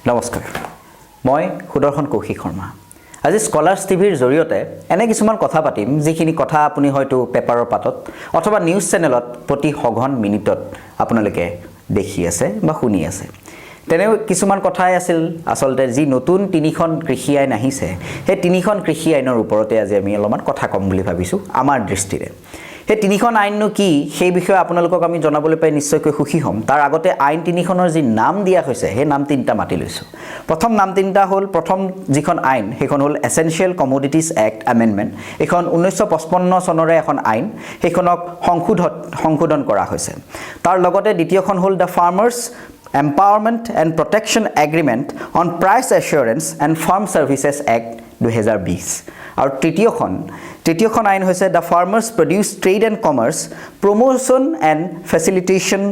নমস্কাৰ মই সুদৰ্শন কৌশিক শৰ্মা আজি স্কলাৰ্ছ টিভিৰ জৰিয়তে এনে কিছুমান কথা পাতিম যিখিনি কথা আপুনি হয়তো পেপাৰৰ পাতত অথবা নিউজ চেনেলত প্ৰতি সঘন মিনিটত আপোনালোকে দেখি আছে বা শুনি আছে তেনে কিছুমান কথাই আছিল আসলতে যি নতুন তিনিখন কৃষি আইন আহিছে সেই তিনিখন কৃষি আইনৰ ওপৰতে আজি আমি অলপমান কথা কম বুলি ভাবিছো আমাৰ দৃষ্টিৰে এই তিনিখন আইননো কি সেই বিষয়ে আপোনালোকক আমি জনাবলৈ পাই নিশ্চয়কৈ সুখী হ'ম তাৰ আগতে আইন তিনিখনৰ যি নাম দিয়া হৈছে সেই নাম তিনিটা মাতি লৈছো প্ৰথম নাম তিনিটা হ'ল প্ৰথম যিখন আইন সেইখন হ'ল এসেনশিয়েল কমোডিটিজ এক্ট এমেন্ডমেন্ট এখন 1955 চনৰে এখন আইন সেইখনক সংশোধন কৰা হৈছে তাৰ লগতে দ্বিতীয়খন হ'ল দা farmers Empowerment and Protection Agreement on Price Assurance and Farm Services Act 2020 আৰু তৃতীয়খন আইন হৈছে the farmers produce trade and commerce promotion and facilitation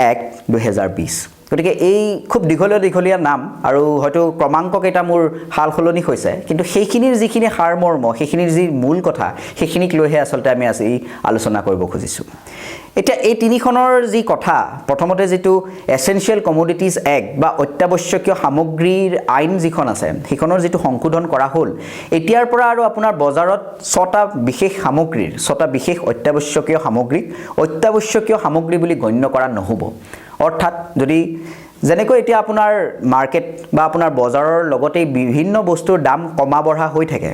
act 2020 গতিকে এই খুব দীঘলীয়া নাম আৰু হয়তো ক্ৰমাংক কেইটা মোৰ হাল সলনি হৈছে কিন্তু সেইখিনিৰ যিখিনি সাৰমৰ্ম সেইখিনিৰ যি মূল কথা সেইখিনিক লৈহে আসলতে আমি আজি আলোচনা কৰিব খুজিছো এটা এই তিনিখনৰ যি কথা প্ৰথমতে যেটো এসেনশিয়েল কমোডিটিজ এক্ট বা অত্যাৱশ্যকীয় সামগ্ৰীৰ আইন যিখন আছে সেইখনৰ যেটো সংশোধন কৰা হ'ল এতিয়াৰ পৰা আৰু আপোনাৰ বজাৰত 6টা বিশেষ সামগ্ৰীৰ 6টা বিশেষ অত্যাৱশ্যকীয় সামগ্ৰী বুলি গণ্য কৰা নহব অৰ্থাৎ যদি যেনেকৈ এতিয়া আপোনাৰ মাৰ্কেট বা আপোনাৰ বজাৰৰ লগতে বিভিন্ন বস্তুৰ দাম কমা বঢ়া হৈ থাকে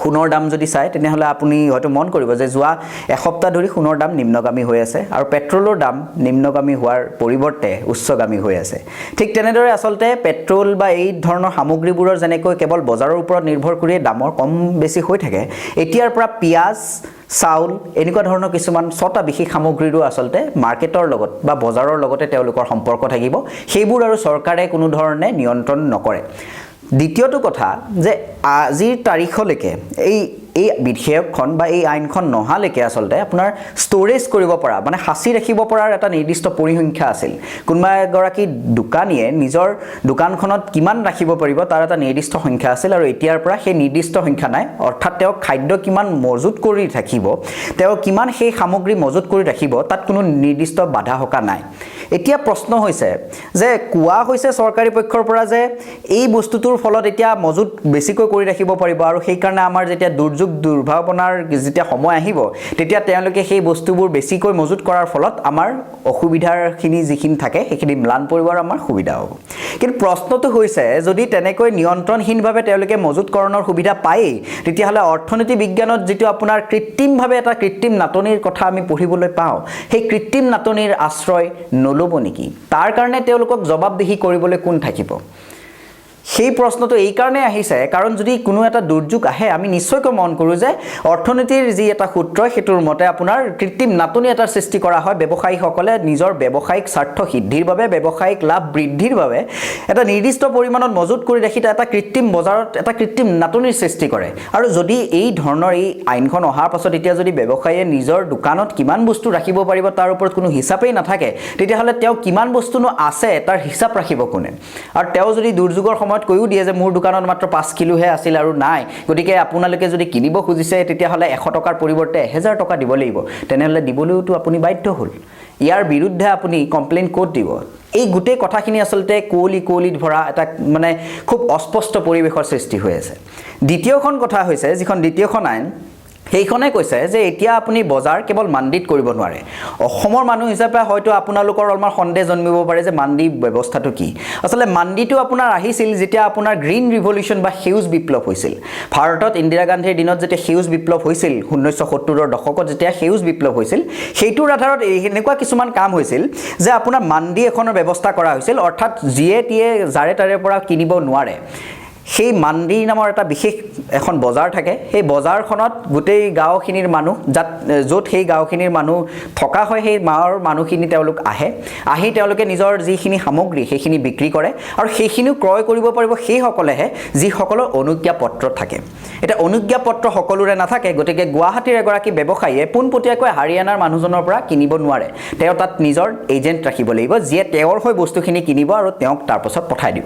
সোণৰ দাম যদি চাই তেনেহলে আপুনি হয়তো মন কৰিব যে যোৱা এসপ্তাহ ধৰি সোণৰ দাম নিম্নগামী হৈ আছে আৰু পেট্ৰলৰ দাম নিম্নগামী হোৱাৰ পৰিৱৰ্তে উচ্চগামী হৈ আছে ঠিক তেনেদৰে আসলতে পেট্ৰল বা এই ধৰণৰ সামগ্ৰীবোৰৰ যেনেকৈ কেৱল বজাৰৰ ওপৰত নিৰ্ভৰ কৰি দামৰ কম বেছি হৈ থাকে এতিয়াৰ পৰা পিয়াজ চাউল এনেকুৱা ধৰণৰ কিছুমান 6টা বিশেষ সামগ্ৰীৰো আসলতে মাৰ্কেটৰ লগত বা বজাৰৰ লগতে তেওঁলোকৰ সম্পৰ্ক থাকিব সেইবোৰ আৰু চৰকাৰে কোনো ধৰণে নিয়ন্ত্ৰণ নকৰে দ্বিতীয়টো কথা যে আজিৰ তাৰিখলৈকে এই বিধেয়কখন বা এই আইনখন নহালৈকে আসলতে আপোনাৰ ষ্টৰেজ কৰিব পৰা মানে সাঁচি ৰাখিব পৰাৰ এটা নিৰ্দিষ্ট পৰিসংখ্যা আছিল কোনোবা এগৰাকী দোকানীয়ে নিজৰ দোকানখনত কিমান ৰাখিব পাৰিব তাৰ এটা নিৰ্দিষ্ট সংখ্যা আছিল আৰু এতিয়াৰ পৰা সেই নিৰ্দিষ্ট সংখ্যা নাই অৰ্থাৎ তেওঁ খাদ্য কিমান মজুত কৰি ৰাখিব তেওঁ কিমান সেই সামগ্ৰী মজুত কৰি ৰাখিব তাত কোনো নিৰ্দিষ্ট বাধা হকা নাই এতিয়া প্ৰশ্ন হৈছে যে কোৱা হৈছে চৰকাৰী পক্ষৰ পৰা যে এই বস্তুটোৰ ফলত এতিয়া মজুত বেছিকৈ কৰি ৰাখিব পাৰিব আৰু সেই কাৰণে আমাৰ যেতিয়া দুৰ্ভাৱনাৰ যেতিয়া সময় আহিব তেতিয়া তেওঁলোকে সেই বস্তুবোৰ বেছিকৈ মজুত কৰাৰ ফলত আমাৰ অসুবিধাৰখিনি যিখিনি থাকে সেইখিনি ম্লান পৰিবৰ আমাৰ সুবিধা হ'ব কিন্তু প্ৰশ্নটো হৈছে যদি তেনেকৈ নিয়ন্ত্ৰণহীনভাৱে তেওঁলোকে মজুতকৰণৰ সুবিধা পায় তেতিয়াহলে অৰ্থনীতি বিজ্ঞানত যেটো আপোনাৰ কৃত্ৰিমভাৱে এটা কৃত্ৰিম নাটনিৰ কথা আমি পঢ়িবলৈ পাওঁ সেই কৃত্ৰিম নাটনিৰ আশ্ৰয় নলব নেকি তাৰ কাৰণে তেওঁলোকক জবাবদিহি কৰিবলৈ কোন থাকিব সেই প্ৰশ্নটো এই কাৰণে আহিছে কাৰণ যদি কোনো এটা দুৰ্যোগ আহে আমি নিশ্চয়কৈ মন কৰো যে অৰ্থনীতিৰ যি এটা সূত্ৰ হেতুৰ মতে আপোনাৰ কৃত্ৰিম নাটনি এটা সৃষ্টি কৰা হয় ব্যৱসায়ীসকলে নিজৰ ব্যৱসায়িক স্বাৰ্থ সিদ্ধিৰ বাবে ব্যৱসায়িক লাভ বৃদ্ধিৰ বাবে এটা নিৰ্দিষ্ট পৰিমাণত মজুত কৰি ৰাখি এটা কৃত্ৰিম বজাৰত এটা কৃত্ৰিম নাটনিৰ সৃষ্টি কৰে আৰু যদি এই ধৰণৰ এই আইনখন অহাৰ পাছত এতিয়া যদি ব্যৱসায়ীয়ে নিজৰ দোকানত কিমান বস্তু ৰাখিব পাৰিব তাৰ ওপৰত কোনো হিচাপেই নাথাকে তেতিয়াহলে তেওঁ কিমান বস্তুনো আছে তাৰ হিচাপ ৰাখিব কোনে আৰু তেওঁ যদি দুৰ্যোগৰ সময়ত কৈও দিয়ে যে মোৰ দোকানত মাত্ৰ 5 কিলোহে আছিল আৰু নাই গতিকে আপোনালোকে যদি কিনিব খুজিছে তেতিয়াহলে 100 টকাৰ পৰিৱৰ্তে 1000 টকা দিব লাগিব তেনেহলে দিবলৈওটো আপুনি বাধ্য হ'ল ইয়াৰ বিৰুদ্ধে আপুনি কমপ্লেইন কোড দিব এই গুটে কথাখিনি আসলতে কোলি ভৰা এটা মানে খুব অস্পষ্ট পৰিৱেশৰ সৃষ্টি হৈ আছে দ্বিতীয়খন কথা হৈছে যিখন দ্বিতীয়খন আইন সেইখনে কৈছে যে এতিয়া আপুনি বজাৰ কেৱল মান্ডিত কৰিব নোৱাৰে অসমৰ মানুহ হিচাপে হয়তো আপোনালোকৰ অলমান সন্দেহ জন্মিব পাৰে যে মান্ডি ব্যৱস্থাটো কি আসলে মান্ডিটো আপোনাৰ আহিছিল যেতিয়া আপোনাৰ গ্ৰীণ ৰিভলিউচন বা সেউজ বিপ্লৱ হৈছিল ভাৰতত ইন্দিৰা গান্ধীৰ দিনত যেতিয়া সেউজ বিপ্লৱ হৈছিল 1970ৰ দশকত যেতিয়া সেউজ বিপ্লৱ হৈছিল সেইটোৰ আধাৰত এনেকুৱা কিছুমান কাম হৈছিল যে আপোনাৰ মান্ডি এখনৰ ব্যৱস্থা কৰা হৈছিল অৰ্থাৎ জিয়ে টিয়ে জাৰে তাৰে পৰা কিনিব নোৱাৰে সেই মান্ডি নামৰ এটা বিশেষ এখন বজাৰ থাকে সেই বজাৰখনত গোটেই গাঁওখিনিৰ মানুহ য'ত সেই গাঁওখিনিৰ মানুহ থকা হয় সেই মাৰ মানুহখিনি তেওঁলোক আহি তেওঁলোকে নিজৰ যিখিনি সামগ্ৰী সেইখিনি বিক্ৰী কৰে আৰু সেইখিনি ক্ৰয় কৰিব পাৰিব সেইসকলেহে যিসকলৰ অনুজ্ঞাপত্ৰ থাকে এটা অনুজ্ঞাপত্ৰ সকলোৰে নাথাকে গতিকে গুৱাহাটীৰ এগৰাকী ব্যৱসায়ীয়ে পোনপটীয়াকৈ হাৰিয়ানাৰ মানুহজনৰ পৰা কিনিব নোৱাৰে তেওঁ তাত নিজৰ এজেন্ট ৰাখিব লাগিব যিয়ে তেওঁৰ হৈ বস্তুখিনি কিনিব আৰু তেওঁক তাৰ পাছত পঠাই দিব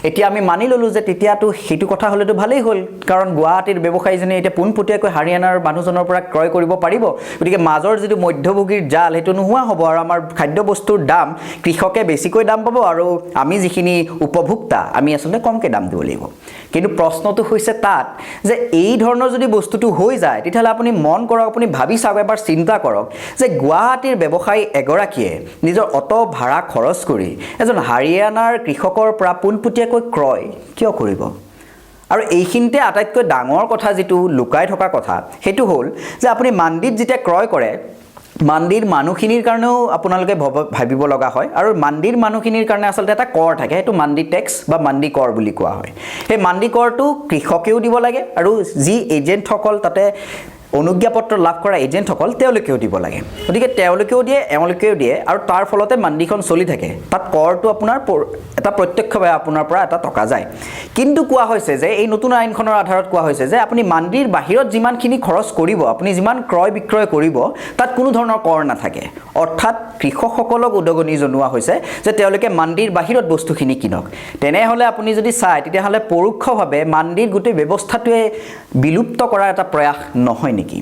এতিয়া আমি মানি ললো যে তেতিয়াটো কথাটো সেইটো কথা হ'লেতো ভালেই হ'ল কাৰণ গুৱাহাটীৰ ব্যৱসায়ীজনে এতিয়া পোনপটীয়াকৈ হাৰিয়ানাৰ মানুহজনৰ পৰা ক্ৰয় কৰিব পাৰিব গতিকে মাজৰ যিটো মধ্যভোগীৰ জাল সেইটো নোহোৱা হ'ব আৰু আমাৰ খাদ্যবস্তুৰ দাম কৃষকে বেছিকৈ দাম পাব আৰু আমি যিখিনি উপভোক্তা আমি আচলতে কমকৈ দাম দিব লাগিব কিন্তু প্ৰশ্নটো হৈছে তাত যে এই ধৰণৰ যদি বস্তুটো হৈ যায় তেতিয়াহ'লে আপুনি মন কৰক আপুনি ভাবি চাওক এবাৰ চিন্তা কৰক যে গুৱাহাটীৰ ব্যৱসায়ী এগৰাকীয়ে নিজৰ অটো ভাড়া খৰচ কৰি এজন হাৰিয়ানাৰ কৃষকৰ পৰা পোনপটীয়াকৈ ক্ৰয় কিয় কৰিব আৰু এইখিনিতে আটাইতকৈ ডাঙৰ কথা যিটো লুকাই থকা কথা সেইটো হ'ল যে আপুনি মাণ্ডিত যেতিয়া ক্ৰয় কৰে মাণ্ডিৰ মানুহখিনিৰ কাৰণেও আপোনালোকে ভাবিব লগা হয় আৰু মাণ্ডিৰ মানুহখিনিৰ কাৰণে আচলতে এটা কৰ থাকে সেইটো মাণ্ডি টেক্স বা মাণ্ডি কৰ বুলি কোৱা হয় সেই মাণ্ডি কৰটো কৃষকেও দিব লাগে আৰু যি এজেণ্টসকল তাতে অনুজ্ঞাপত্ৰ লাভ কৰা এজেণ্টসকল তেওঁলোকেও দিব লাগে গতিকে তেওঁলোকেও দিয়ে আৰু তাৰ ফলতে মাণ্ডিখন চলি থাকে তাত কৰটো আপোনাৰ এটা প্ৰত্যক্ষভাৱে আপোনাৰ পৰা এটা টকা যায় কিন্তু কোৱা হৈছে যে এই নতুন আইনখনৰ আধাৰত কোৱা হৈছে যে আপুনি মাণ্ডিৰ বাহিৰত যিমানখিনি খৰচ কৰিব আপুনি যিমান ক্ৰয় বিক্ৰয় কৰিব তাত কোনো ধৰণৰ কৰ নাথাকে অৰ্থাৎ কৃষকসকলক উদগনি জনোৱা হৈছে যে তেওঁলোকে মাণ্ডিৰ বাহিৰত বস্তুখিনি কিনক তেনেহ'লে আপুনি যদি চায় তেতিয়াহ'লে পৰোক্ষভাৱে মাণ্ডিৰ গোটেই ব্যৱস্থাটোৱে বিলুপ্ত কৰাৰ এটা প্ৰয়াস নহয় নেকি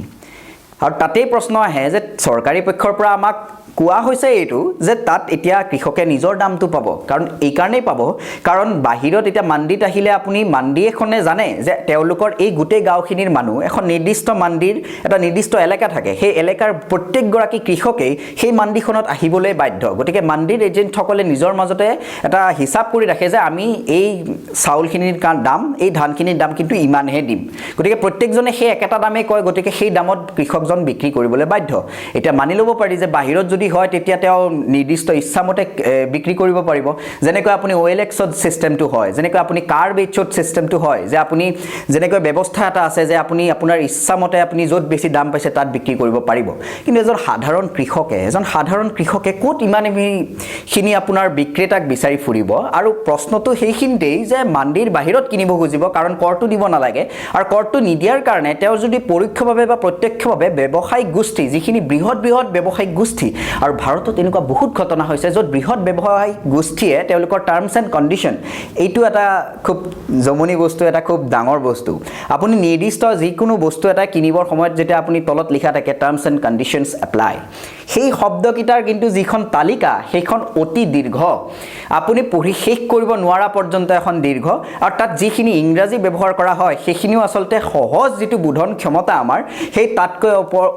আৰু তাতেই প্ৰশ্ন আহে যে চৰকাৰী পক্ষৰ পৰা আমাক কোৱা হৈছে এইটো যে তাত এতিয়া কৃষকে নিজৰ দামটো পাব কাৰণ এই কাৰণেই পাব কাৰণ বাহিৰত এতিয়া মাণ্ডিত আহিলে আপুনি মাণ্ডি এখনে জানে যে তেওঁলোকৰ এই গোটেই গাঁওখিনিৰ মানুহ এখন নিৰ্দিষ্ট মাণ্ডিৰ এটা নিৰ্দিষ্ট এলেকা থাকে সেই এলেকাৰ প্ৰত্যেকগৰাকী কৃষকেই সেই মাণ্ডিখনত আহিবলৈ বাধ্য গতিকে মাণ্ডিৰ এজেণ্টসকলে নিজৰ মাজতে এটা হিচাপ কৰি ৰাখে যে আমি এই চাউলখিনিৰ দাম এই ধানখিনিৰ দাম কিন্তু ইমানহে দিম গতিকে প্ৰত্যেকজনে সেই একেটা দামেই কয় গতিকে সেই দামত কৃষকজন বিক্ৰী কৰিবলৈ বাধ্য এতিয়া মানি ল'ব পাৰি যে বাহিৰত যদি হয় তেতিয়া তেওঁ নিৰ্দিষ্ট ইচ্ছামতে বিক্ৰী কৰিব পাৰিব যেনেকৈ আপুনি OLX সিস্টেমটো হয় যেনেকৈ আপুনি কাৰ বেচত সিস্টেমটো হয় যে আপুনি যেনেকৈ ব্যৱস্থা এটা আছে যে আপুনি আপোনাৰ ইচ্ছামতে আপুনি য'ত বেছি দাম পাইছে তাত বিক্ৰী কৰিব পাৰিব কিন্তু এজন সাধাৰণ কৃষকে ক'ত ইমানখিনি আপোনাৰ বিক্ৰেতাক বিচাৰি ফুৰিব আৰু প্ৰশ্নটো সেইখিনিতেই যে মাণ্ডিৰ বাহিৰত কিনিব খুজিব কাৰণ কৰটো দিব নালাগে আৰু কৰটো নিদিয়াৰ কাৰণে তেওঁ যদি পৰোক্ষভাৱে বা প্ৰত্যক্ষভাৱে ব্যৱসায়িক গোষ্ঠী যিখিনি বৃহৎ ব্যৱসায়িক গোষ্ঠী আৰু ভাৰতত এনেকুৱা বহুত ঘটনা হৈছে য'ত বৃহৎ ব্যৱসায়িক গোষ্ঠীয়ে তেওঁলোকৰ টাৰ্মছ এণ্ড কণ্ডিশ্যন এইটো এটা খুব জমনি বস্তু এটা খুব ডাঙৰ বস্তু আপুনি নিৰ্দিষ্ট যিকোনো বস্তু এটা কিনিবৰ সময়ত যেতিয়া আপুনি তলত লিখা থাকে টাৰ্মছ এণ্ড কণ্ডিশ্যনছ এপ্লাই সেই শব্দকেইটাৰ কিন্তু যিখন তালিকা সেইখন অতি দীৰ্ঘ আপুনি পঢ়ি শেষ কৰিব নোৱাৰা পৰ্যন্ত এখন দীৰ্ঘ আৰু তাত যিখিনি ইংৰাজী ব্যৱহাৰ কৰা হয় সেইখিনিও আচলতে সহজ যিটো বোধন ক্ষমতা আমাৰ সেই তাতকৈ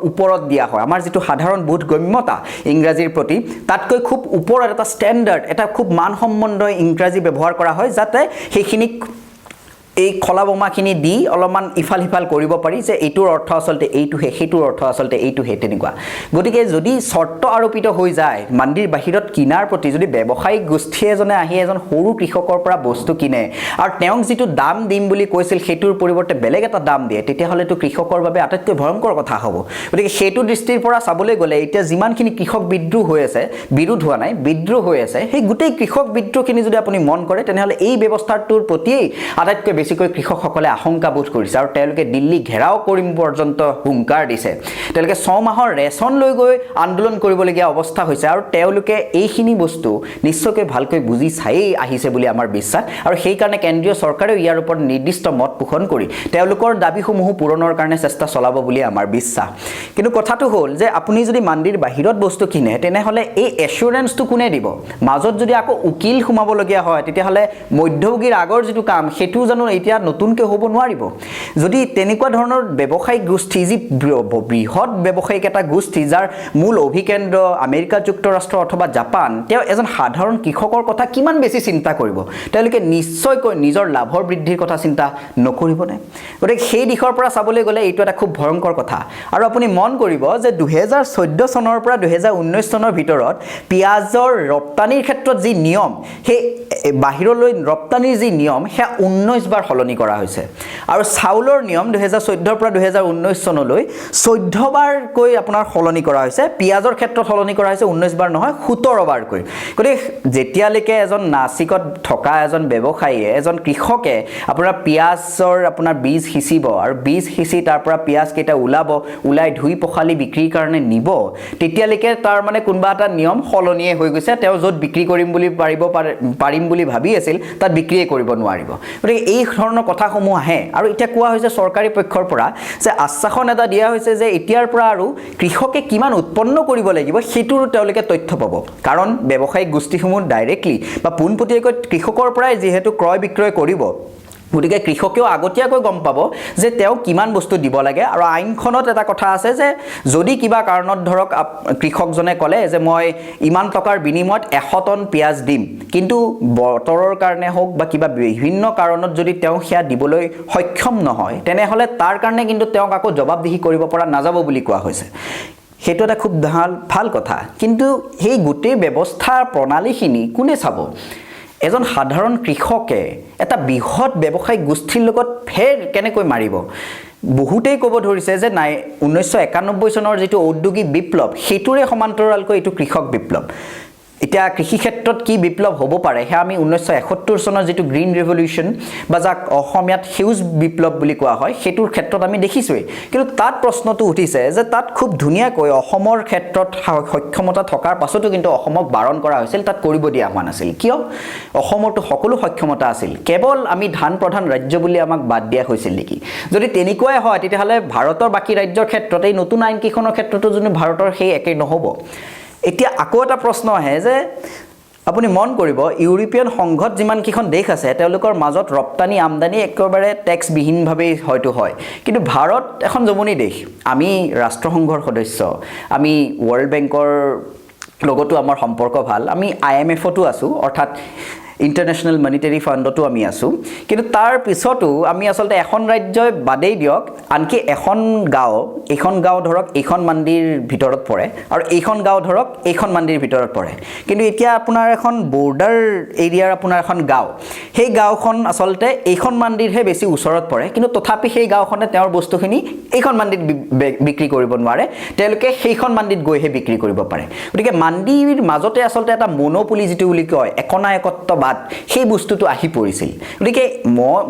ওপৰত দিয়া হয় আমাৰ যিটো সাধাৰণ বোধগম্যতা ইংৰাজীৰ প্ৰতি তাতকৈ খুব ওপৰত এটা ষ্টেণ্ডাৰ্ড এটা খুব মানসম্পন্ন ইংৰাজী ব্যৱহাৰ কৰা হয় যাতে সেইখিনিক এই খলা বোমাখিনি দি অলপমান ইফাল সিফাল কৰিব পাৰি যে এইটোৰ অৰ্থ আচলতে এইটোহে সেইটোৰ অৰ্থ আচলতে এইটোহে তেনেকুৱা গতিকে যদি চৰ্ত আৰোপিত হৈ যায় মাণ্ডিৰ বাহিৰত কিনাৰ প্ৰতি যদি ব্যৱসায়িক গোষ্ঠী এজনে আহি এজন সৰু কৃষকৰ পৰা বস্তু কিনে আৰু তেওঁক যিটো দাম দিম বুলি কৈছিল সেইটোৰ পৰিৱৰ্তে বেলেগ এটা দাম দিয়ে তেতিয়াহ'লেতো কৃষকৰ বাবে আটাইতকৈ ভয়ংকৰ কথা হ'ব গতিকে সেইটো দৃষ্টিৰ পৰা চাবলৈ গ'লে এতিয়া যিমানখিনি কৃষক বিদ্ৰোহ হৈ আছে বিৰোধ হোৱা নাই বিদ্ৰোহ হৈ আছে সেই গোটেই কৃষক বিদ্ৰোহখিনি যদি আপুনি মন কৰে তেনেহ'লে এই ব্যৱস্থাটোৰ প্ৰতিয়েই আটাইতকৈ বেছিকৈ কৃষকসকলে আশংকা বোধ কৰিছে আৰু তেওঁলোকে দিল্লী ঘেৰাও কৰিম পৰ্যন্ত হুংকাৰ দিছে তেওঁলোকে 6 মাহৰ ৰেচন লৈ গৈ আন্দোলন কৰিবলগীয়া অৱস্থা হৈছে আৰু তেওঁলোকে এইখিনি বস্তু নিশ্চয়কৈ ভালকৈ বুজি চাই আহিছে বুলি আমাৰ বিশ্বাস আৰু সেইকাৰণে কেন্দ্ৰীয় চৰকাৰেও ইয়াৰ ওপৰত নিৰ্দিষ্ট মত পোষণ কৰি তেওঁলোকৰ দাবীসমূহ পূৰণৰ কাৰণে চেষ্টা চলাব বুলি আমাৰ বিশ্বাস কিন্তু কথাটো হ'ল যে আপুনি যদি মাণ্ডিৰ বাহিৰত বস্তু কিনে তেনেহ'লে এই এশ্বুৰেঞ্চটো কোনে দিব মাজত যদি আকৌ উকিল সোমাবলগীয়া হয় তেতিয়াহ'লে মধ্যভোগীৰ আগৰ যিটো কাম সেইটো জানো এতিয়া নতুনকৈ হ'ব নোৱাৰিব যদি তেনেকুৱা ধৰণৰ ব্যৱসায়িক গোষ্ঠী যি বৃহৎ ব্যৱসায়িক এটা গোষ্ঠী যাৰ মূল অভিকেন্দ্ৰ আমেৰিকা যুক্তৰাষ্ট্ৰ অথবা জাপান তেওঁ এজন সাধাৰণ কৃষকৰ কথা কিমান বেছি চিন্তা কৰিব তেওঁলোকে নিশ্চয়কৈ নিজৰ লাভৰ বৃদ্ধিৰ কথা চিন্তা নকৰিবনে গতিকে সেই দিশৰ পৰা চাবলৈ গ'লে এইটো এটা খুব ভয়ংকৰ কথা আৰু আপুনি মন কৰিব যে 2014 চনৰ পৰা 2019 চনৰ ভিতৰত পিয়াজৰ ৰপ্তানিৰ ক্ষেত্ৰত যি নিয়ম সেই বাহিৰলৈ ৰপ্তানিৰ যি নিয়ম সেয়া 19 বাৰ সলনি কৰা হৈছে আৰু চাউলৰ নিয়ম 2014 পৰা 2019 চনলৈ 14 বাৰকৈ আপোনাৰ সলনি কৰা হৈছে পিয়াজৰ ক্ষেত্ৰত সলনি কৰা হৈছে 19 বাৰ নহয় 17 বাৰকৈ গতিকে যেতিয়ালৈকে এজন নাচিকত থকা এজন ব্যৱসায়ীয়ে এজন কৃষকে আপোনাৰ পিয়াজ পিয়াজৰ আপোনাৰ বীজ সিঁচিব আৰু বীজ সিঁচি তাৰ পৰা পিয়াজ কেইটা ওলাই ধুই পখালি বিক্ৰীৰ কাৰণে নিব তেতিয়ালৈকে তাৰ মানে কোনবা এটা নিয়ম সলনিয়ে হৈ গৈছে তেওঁ য'ত বিক্ৰী কৰিম বুলি পাৰিম বুলি ভাবি আছিল তাত বিক্ৰীয়ে কৰিব নোৱাৰিব গতিকে এই ধৰণৰ কথাসমূহ আহে আৰু এতিয়া কোৱা হৈছে চৰকাৰী পক্ষৰ পৰা যে আশ্বাসন এটা দিয়া হৈছে যে এতিয়াৰ পৰা আৰু কৃষকে কিমান উৎপন্ন কৰিব লাগিব সেইটোৰ তেওঁলোকে তথ্য পাব কাৰণ ব্যৱসায়িক গোষ্ঠীসমূহ ডাইৰেক্টলি বা পোনপটীয়াকৈ কৃষকৰ পৰাই যিহেতু ক্ৰয় বিক্ৰয় কৰিব গতিকে কৃষকেও আগতীয়াকৈ গম পাব যে তেওঁ কিমান বস্তু দিব লাগে আৰু আইনখনত এটা কথা আছে যে যদি কিবা কাৰণত ধৰক কৃষকজনে ক'লে যে মই ইমান টকাৰ বিনিময়ত 100 টন পিয়াজ দিম কিন্তু বতৰৰ কাৰণে হোক বা কিবা বিভিন্ন কাৰণত যদি তেওঁ সেয়া দিবলৈ সক্ষম নহয় তেনেহলে তাৰ কাৰণে কিন্তু তেওঁক আকৌ জবাবদিহি কৰিব পৰা নাযাব বুলি কোৱা হৈছে সেইটো এটা খুব ভাল কথা কিন্তু সেই গোটেই ব্যৱস্থাৰ প্ৰণালীখিনি কোনে চাব এজন সাধাৰণ কৃষকে এটা বৃহৎ ব্যৱসায়িক গোষ্ঠীৰ লগত ফেৰ কেনেকৈ মাৰিব বহুতেই ক'ব ধৰিছে যে নাই 1991 চনৰ যেটো ঔদ্যোগিক বিপ্লৱ হেতুৰে সমান্তৰালকৈ এটো কৃষক বিপ্লৱ এতিয়া কৃষি ক্ষেত্ৰত কি বিপ্লৱ হ'ব পাৰে হে আমি 1971 চনৰ যেটো গ্ৰীণ ৰেভলিউশন বা যাক অসমীয়াত সেউজ বিপ্লৱ বুলি কোৱা হয় হেতুৰ ক্ষেত্ৰত আমি দেখিছোই কিন্তু তাত প্ৰশ্নটো উঠিছে যে তাত খুব ধুনিয়াকৈ অসমৰ ক্ষেত্ৰত সক্ষমতা থকাৰ পাছতো কিন্তু অসমক বাৰণ কৰা হৈছিল তাত কৰিব দিয়া হোৱা নাছিল কিয় অসমৰটো সকলো সক্ষমতা আছিল কেৱল আমি ধান প্ৰধান ৰাজ্য বুলি আমাক বাদ দিয়া হৈছিল নেকি যদি তেনেকুৱাই হয় তেতিয়াহলে ভাৰতৰ বাকি ৰাজ্যৰ ক্ষেত্ৰত এই নতুন আইন কিখনৰ ক্ষেত্ৰতো যদি ভাৰতৰ সেই একেই নহব এতিয়া আকৌ এটা প্ৰশ্ন আহে যে আপুনি মন কৰিব ইউৰোপিয়ান সংঘত যিমান কিখন দেশ আছে তেওঁলোকৰ মাজত ৰপ্তানি আমদানি একেবাৰে ট্যাক্স বিহীনভাৱে হয়তো হয় কিন্তু ভাৰত এখন জমনি দেশ আমি ৰাষ্ট্ৰসংঘৰ সদস্য আমি ওয়াৰ্ল্ড বেংকৰ লগতো আমাৰ সম্পৰ্ক ভাল আমি IMFতো আছো অৰ্থাৎ ইন্টাৰনেশ্যনেল মনিটাৰী ফাণ্ডতো আমি আছো কিন্তু তাৰ পিছতো আমি আসলতে এখন ৰাজ্যই বাদেই দিয়ক আনকি এখন গাঁও ধৰক এখন মান্দিৰ ভিতৰত পৰে আৰু এখন গাঁও ধৰক এখন মান্দিৰ ভিতৰত পৰে কিন্তু এতিয়া আপোনাৰ এখন বৰ্ডাৰ এৰিয়াৰ আপোনাৰ এখন গাঁও সেই গাঁওখন আসলতে এখন মান্দিৰহে বেছি ওচৰত পৰে কিন্তু তথাপি সেই গাঁওখনে তেওঁৰ বস্তুখিনি এখন মান্দিত বিক্ৰী কৰিব নোৱাৰে তেওঁলোকে সেইখন মান্দিত গৈহে বিক্ৰী কৰিব পাৰে গতিকে মান্দিৰ মাজতে আসলতে এটা মনোপলি যেটো বুলি কয় একনায়কত্ব সেই বস্তুটো আহি পৰিছিল গতিকে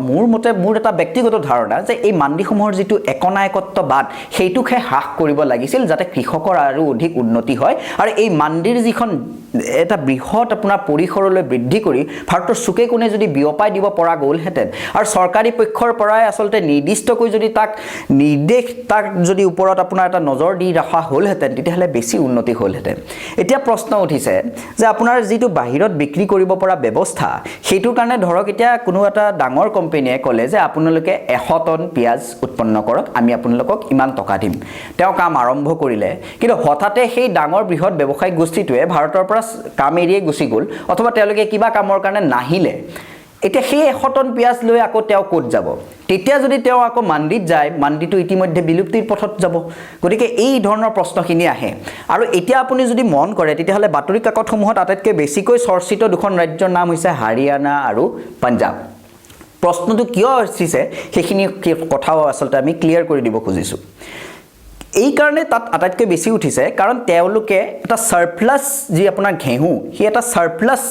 মোৰ মতে মোৰ এটা ব্যক্তিগত ধাৰণা যে এই মান্দিসমূহৰ যেটো একনায়কত্ববাদ সেইটোকে হ্ৰাস কৰিব লাগিছিল যাতে কৃষকৰ আৰু অধিক উন্নতি হয় আৰু এই মান্দিৰ যিখন এটা বৃহৎ আপোনাৰ পৰিসৰলৈ বৃদ্ধি কৰি ভাৰতৰ সুকে কোনে যদি বিয়পাই দিব পৰা গ'লহেতেন আৰু চৰকাৰী পক্ষৰ পৰাই আসলতে নিৰ্দিষ্টকৈ যদি তাক যদি ওপৰত আপোনাৰ এটা নজৰ দি ৰাখা হ'লহেতেন তেতিয়াহলে বেছি উন্নতি হ'লহেতেন এতিয়া প্ৰশ্ন উঠিছে যে আপোনাৰ যেটো বাহিৰত বিক্ৰী কৰিব পৰা ব্যৱস্থা হেতুৰ কাৰণে ধৰক এতিয়া কোনো এটা ডাঙৰ কোম্পানীয়ে ক'লে যে আপোনালোকে 100 টন পিয়াজ উৎপন্ন কৰক আমি আপোনালোকক ইমান টকা দিম তেওঁ কাম আৰম্ভ কৰিলে কিন্তু হঠাতে সেই ডাঙৰ বৃহৎ ব্যৱসায়িক গোষ্ঠীটোৱে ভাৰতৰ পৰা কাম এৰিয়ে গুচি গ'ল অথবা তেওঁলোকে কিবা কামৰ কাৰণে নাহিলে এতিয়া সেই 100 টন পিয়াজ লৈ আকৌ তেওঁ ক'ত যাব তেতিয়া যদি তেওঁ আকৌ মান্দিত যায় মান্দিটো ইতিমধ্যে বিলুপ্তিৰ পথত যাব গতিকে এই ধৰণৰ প্ৰশ্নখিনি আহে আৰু এতিয়া আপুনি যদি মন কৰে তেতিয়াহলে বাতৰি কাকতসমূহত আটাইতকৈ বেছিকৈ চৰ্চিত দুখন ৰাজ্যৰ নাম হৈছে হাৰিয়ানা আৰু পাঞ্জাব প্ৰশ্নটো কিয় হৈছে সেইখিনি কথাও আসলতে আমি ক্লিয়াৰ কৰি দিব খুজিছো এই কাৰণে তাত আটাইতকৈ বেছি উঠিছে কাৰণ তেওঁলোকে এটা সাৰপ্লাস যি আপোনাৰ ঘেহু হি এটা সাৰপ্লাস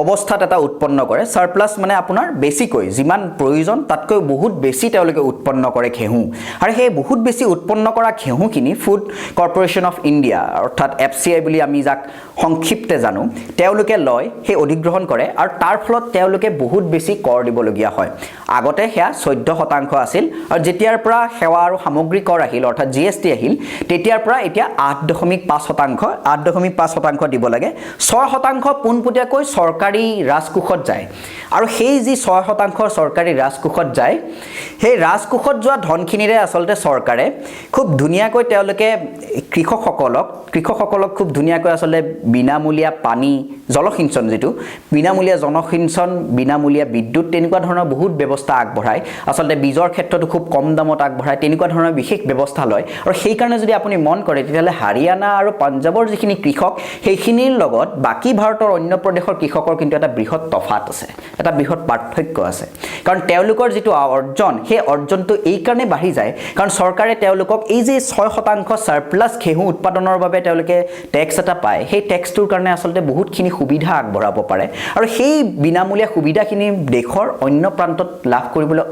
অৱস্থাত এটা উৎপন্ন কৰে সাৰপ্লাস মানে আপোনাৰ বেছিকৈ যিমান প্ৰয়োজন তাতকৈ বহুত বেছি তেওঁলোকে উৎপন্ন কৰে ঘেহু আৰু সেই বহুত বেছি উৎপন্ন কৰা ঘেহুখিনি ফুড কৰ্পোৰেচন অফ ইণ্ডিয়া অৰ্থাৎ FCI বুলি আমি যাক সংক্ষিপ্তে জানো তেওঁলোকে লয় সেই অধিগ্ৰহণ কৰে আৰু তাৰ ফলত তেওঁলোকে বহুত বেছি কৰ দিবলগীয়া হয় আগতে হেয়া 14% আছিল আৰু যেতিয়াৰ পৰা সেৱা আৰু সামগ্ৰী কৰ আহিল অৰ্থাৎ GST আহিল তেতিয়াৰ পৰা এতিয়া 8.5% দিব লাগে 6% পোনপটীয়াকৈ চৰকাৰী ৰাজকোষত যায় আৰু সেই যি 6% চৰকাৰী ৰাজকোষত যায় সেই ৰাজকোষত যোৱা ধনখিনিৰে আসলতে চৰকাৰে খুব ধুনিয়াকৈ তেওঁলোকে কৃষকসকলক খুব ধুনিয়াকৈ আসলে বিনামূলীয়া পানী জলসিঞ্চন যেটো বিনামূলীয়া জনসিঞ্চন বিনামূলীয়া বিদ্যুৎ তেনেকুৱা ধৰণৰ বহুত ব্যৱস্থা আগবঢ়ায় আসলতে বীজৰ ক্ষেত্ৰতো খুব কম দামত আগবঢ়ায় তেনেকুৱা ধৰণৰ বিশেষ ব্যৱস্থা লয় আৰু সেই কাৰণে যদি আপুনি মন কৰে তেতিয়াহলে হাৰিয়ানা আৰু পাঞ্জাবৰ যিখিনি কৃষক সেইখিনিৰ লগত বাকি ভাৰতৰ অন্য প্ৰদেশৰ কৃষকৰ কিন্তু এটা বৃহৎ তফাত আছে এটা বৃহৎ পাৰ্থক্য আছে কাৰণ তেওঁলোকৰ যেটো অৰ্জন সেই অৰ্জনটো এই কাৰণে বাঢ়ি যায় কাৰণ চৰকাৰে তেওঁলোকক এই যে 6% সাৰপ্লাস ঘেঁহু উৎপাদনৰ বাবে তেওঁলোকে টেক্স এটা পায় সেই টেক্সটোৰ কাৰণে আচলতে বহুতখিনি সুবিধা আগবঢ়াব পাৰে আৰু সেই বিনামূলীয়া সুবিধাখিনি দেশৰ অন্য প্ৰান্তত লাভ কৰিবলৈ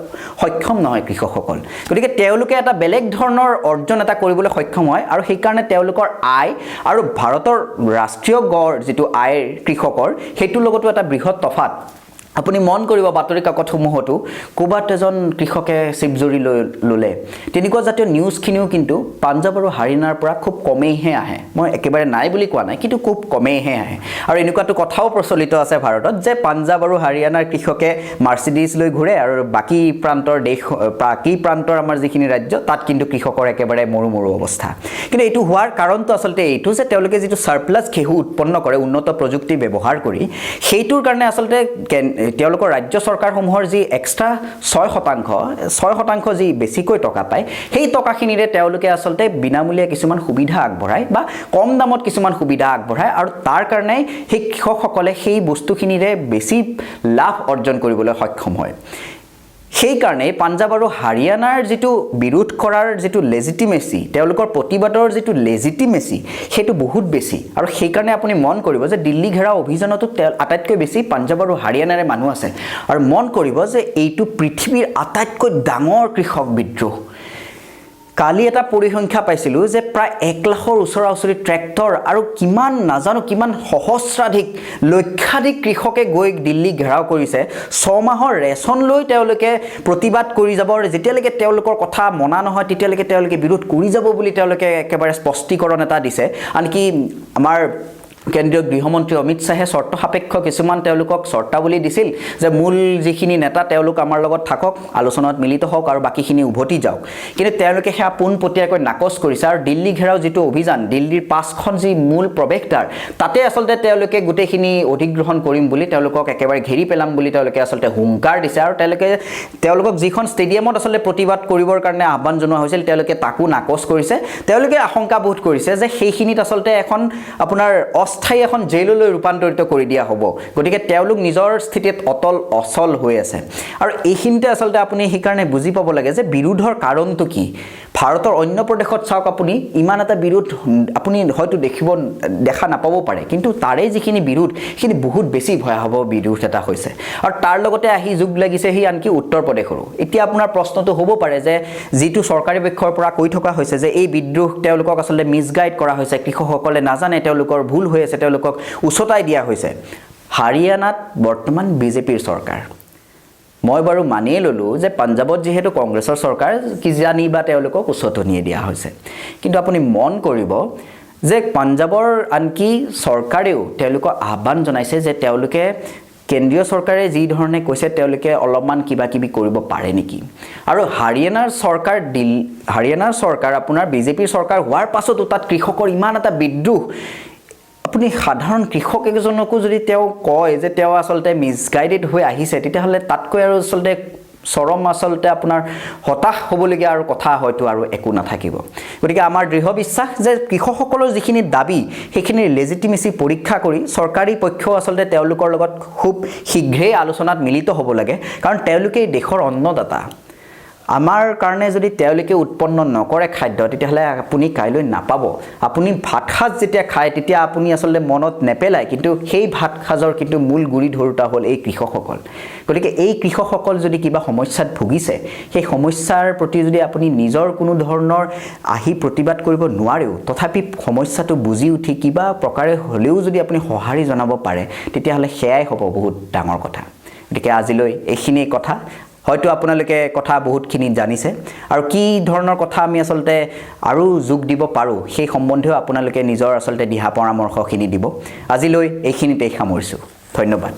সক্ষম নহয় কৃষকসকল গতিকে তেওঁলোকে এটা বেলেগ ধৰণৰ অৰ্জন এটা কৰিবলৈ সক্ষম হয় আৰু সেই কাৰণে তেওঁলোকৰ আয় আৰু ভাৰতৰ ৰাষ্ট্ৰীয় গড় যেটো আয়ৰ কৃষকৰ হেতুৰ লগতো এটা বৃহৎ তফাত আপুনি মন কৰিব বাতৰি কাকতসমূহতো কোবাত এজন কৃষকে চিপজুৰি ললে তেনেকুৱা জাতীয় নিউজখিনিও কিন্তু পাঞ্জাব আৰু হাৰিয়ানাৰ পৰা খুব কমেইহে আহে মই একেবাৰে নাই বুলি কোৱা নাই কিন্তু খুব কমেইহে আহে আৰু এনেকুৱাটো কথাও প্ৰচলিত আছে ভাৰতত যে পাঞ্জাব আৰু হাৰিয়ানাৰ কৃষকে মাৰ্চিডিজ লৈ ঘূৰে আৰু বাকি প্ৰান্তৰ আমাৰ যিখিনি ৰাজ্য তাত কিন্তু কৃষকৰ একেবাৰে মৰু অৱস্থা কিন্তু এইটো হোৱাৰ কাৰণটো আচলতে এইটো যে তেওঁলোকে যিটো সাৰপ্লাস ঘেঁহু উৎপন্ন কৰে উন্নত প্ৰযুক্তি ব্যৱহাৰ কৰি সেইটোৰ কাৰণে আচলতে তেওঁলোকৰ ৰাজ্য চৰকাৰসমূহৰ যি এক্সট্ৰা 6% যি বেছিকৈ টকা পায় সেই টকাখিনিৰে তেওঁলোকে আচলতে বিনামূলীয়া কিছুমান সুবিধা আগবঢ়ায় বা কম দামত কিছুমান সুবিধা আগবঢ়ায় আৰু তাৰ কাৰণে সেই কৃষকসকলে সেই বস্তুখিনিৰে বেছি লাভ অৰ্জন কৰিবলৈ সক্ষম হয় সেই কাৰণে পাঞ্জাব আৰু হাৰিয়ানাৰ যেটো বিৰোধ কৰাৰ যেটো লেজিটিমেসি তেওঁলোকৰ প্ৰতিবাদৰ যেটো লেজিটিমেসি হেতু বহুত বেছি আৰু সেই কাৰণে আপুনি মন কৰিব যে দিল্লী ঘেৰা অভিযানতো আটাইতকৈ বেছি পাঞ্জাব আৰু হাৰিয়ানাৰে মানুহ আছে আৰু মন কৰিব যে এইটো পৃথিৱীৰ আটাইতকৈ ডাঙৰ কৃষক বিদ্ৰোহ কালি এটা পৰিসংখ্যা পাইছিলো যে প্ৰায় 1 লাখৰ ওচৰা-ওচৰি ট্ৰেক্টৰ আৰু কিমান নাজানো কিমান সহস্ৰাধিক লক্ষাধিক কৃষকে গৈ দিল্লী ঘেৰাও কৰিছে 6 মাহৰ ৰেচন লৈ তেওঁলোকে প্ৰতিবাদ কৰি যাব যেতিয়ালৈকে তেওঁলোকৰ কথা মনা নহয় তেতিয়ালৈকে তেওঁলোকে বিৰোধ কৰি যাব বুলি তেওঁলোকে একেবাৰে স্পষ্টীকৰণ এটা দিছে আনকি আমাৰ কেন্দ্ৰীয় গৃহমন্ত্ৰী অমিত শাহে শৰ্ত সাপেক্ষ কিছুমান তেওঁলোকক শৰ্তাৱলী দিছিল যে মূল যিখিনি নেতা তেওঁলোক আমাৰ লগত থাকক আলোচনাত মিলিত হওক আৰু বাকিখিনি উভতি যাওক কিন্তু তেওঁলোকে হেয়া পোনপটীয়াকৈ নাকচ কৰিছে আৰু দিল্লী ঘেৰাও যেটো অভিযান দিল্লীৰ 5খন যি মূল প্ৰৱেশদ্বাৰ তাতে আচলতে তেওঁলোকে গোটেইখিনি অধিগ্ৰহণ কৰিম বুলি তেওঁলোকক একেবাৰে ঘেৰি পেলাম বুলি তেওঁলোকে আচলতে হুংকাৰ দিছে আৰু তেওঁলোকক যিখন ষ্টেডিয়ামত আচলতে প্ৰতিবাদ কৰিবৰ কাৰণে আহ্বান জনোৱা হৈছিল তেওঁলোকে তাকো নাকচ কৰিছে তেওঁলোকে আশংকা বোধ কৰিছে যে সেইখিনিত আচলতে এখন আপোনাৰ অস্থায়ী এখন জেললৈ ৰূপান্তৰিত কৰি দিয়া হ'ব গতিকে তেওঁলোক নিজৰ স্থিতিত অচল হৈ আছে আৰু এইখিনিতে আচলতে আপুনি সেই কাৰণে বুজি পাব লাগে যে বিৰোধৰ কাৰণটো কি ভাৰতৰ অন্য প্ৰদেশত চাওক আপুনি ইমান এটা বিৰোধ আপুনি হয়তো দেখা নাপাব পাৰে কিন্তু তাৰে যিখিনি বিৰোধ সেইখিনি বহুত বেছি ভয়াবহ বিৰোধ এটা হৈছে আৰু তাৰ লগতে আহি যোগ লাগিছে সেই আনকি উত্তৰ প্ৰদেশৰো এতিয়া আপোনাৰ প্ৰশ্নটো হ'ব পাৰে যে যিটো চৰকাৰী পক্ষৰ পৰা কৈ থকা হৈছে যে এই বিদ্ৰোহ তেওঁলোকক আচলতে মিসগাইড কৰা হৈছে কৃষকসকলে নাজানে তেওঁলোকৰ ভুল হৈ আছে তেওঁলোকক উছটাই দিয়া হৈছে হাৰিয়ানাত বৰ্তমান বিজেপিৰ চৰকাৰ মই বাৰু মানিয়ে ললো যে পাঞ্জাবত যেহেতু কংগ্ৰেছৰ চৰকাৰ কি জানি বা তেওঁলোকক উছটনিয়ে দিয়া হৈছে কিন্তু আপুনি মন কৰিব যে পাঞ্জাবৰ আনকি চৰকাৰেও তেওঁলোকক আহ্বান জনাইছে যে তেওঁলোকে কেন্দ্ৰীয় চৰকাৰে যি ধৰণে কৈছে তেওঁলোকে অলপমান কিবা কিবি কৰিব পাৰে নেকি আৰু হাৰিয়ানাৰ চৰকাৰ আপোনাৰ বিজেপিৰ চৰকাৰ হোৱাৰ পাছতো তাত কৃষকৰ ইমান এটা বিদ্ৰোহ আপুনি সাধাৰণ কৃষক এজনকো যদি তেওঁ কয় যে তেওঁ আচলতে মিসগাইডেড হৈ আহিছে তেতিয়াহলে তাতকৈ আৰু আচলতে চৰম আচলতে আপোনাৰ হতাশ হ'বলগীয়া আৰু কথা হয়তো আৰু একো নাথাকিব গতিকে আমাৰ দৃঢ় বিশ্বাস যে কৃষকসকলৰ যিখিনি দাবী সেইখিনি লেজিটিমেসি পৰীক্ষা কৰি চৰকাৰী পক্ষও আচলতে তেওঁলোকৰ লগত খুব শীঘ্ৰেই আলোচনাত মিলিত হ'ব লাগে কাৰণ তেওঁলোকে দেশৰ অন্নদাতা আমাৰ কাৰণে যদি তেওঁলোকে উৎপন্ন নকৰে খাদ্য তেতিয়াহলে আপুনি কাইলৈ নাপাব আপুনি ভাত খাজ যেতিয়া খায় তেতিয়া আপুনি আচলতে মনত নেপেলায় কিন্তু সেই ভাত খাজৰ কিন্তু মূল গুৰি ধৰোতা হ'ল এই কৃষকসকল গতিকে এই কৃষকসকল যদি কিবা সমস্যাত ভুগিছে সেই সমস্যাৰ প্ৰতি যদি আপুনি নিজৰ কোনো ধৰণৰ আহি প্ৰতিবাদ কৰিব নোৱাৰেও তথাপি সমস্যাটো বুজি উঠি কিবা প্ৰকাৰে হলেও যদি আপুনি সহাৰি জনাব পাৰে তেতিয়াহলে সেয়াই হ'ব বহুত ডাঙৰ কথা গতিকে আজিলৈ এইখিনি কথা হয়তো আপোনালোকে কথা বহুতখিনি জানিছে আৰু কি ধৰণৰ কথা আমি আচলতে আৰু যোগ দিব পাৰো সেই সম্বন্ধেও আপোনালোকে নিজৰ আচলতে দিহা পৰামৰ্শখিনি দিব আজিলৈ এইখিনিতে সামৰিছো ধন্যবাদ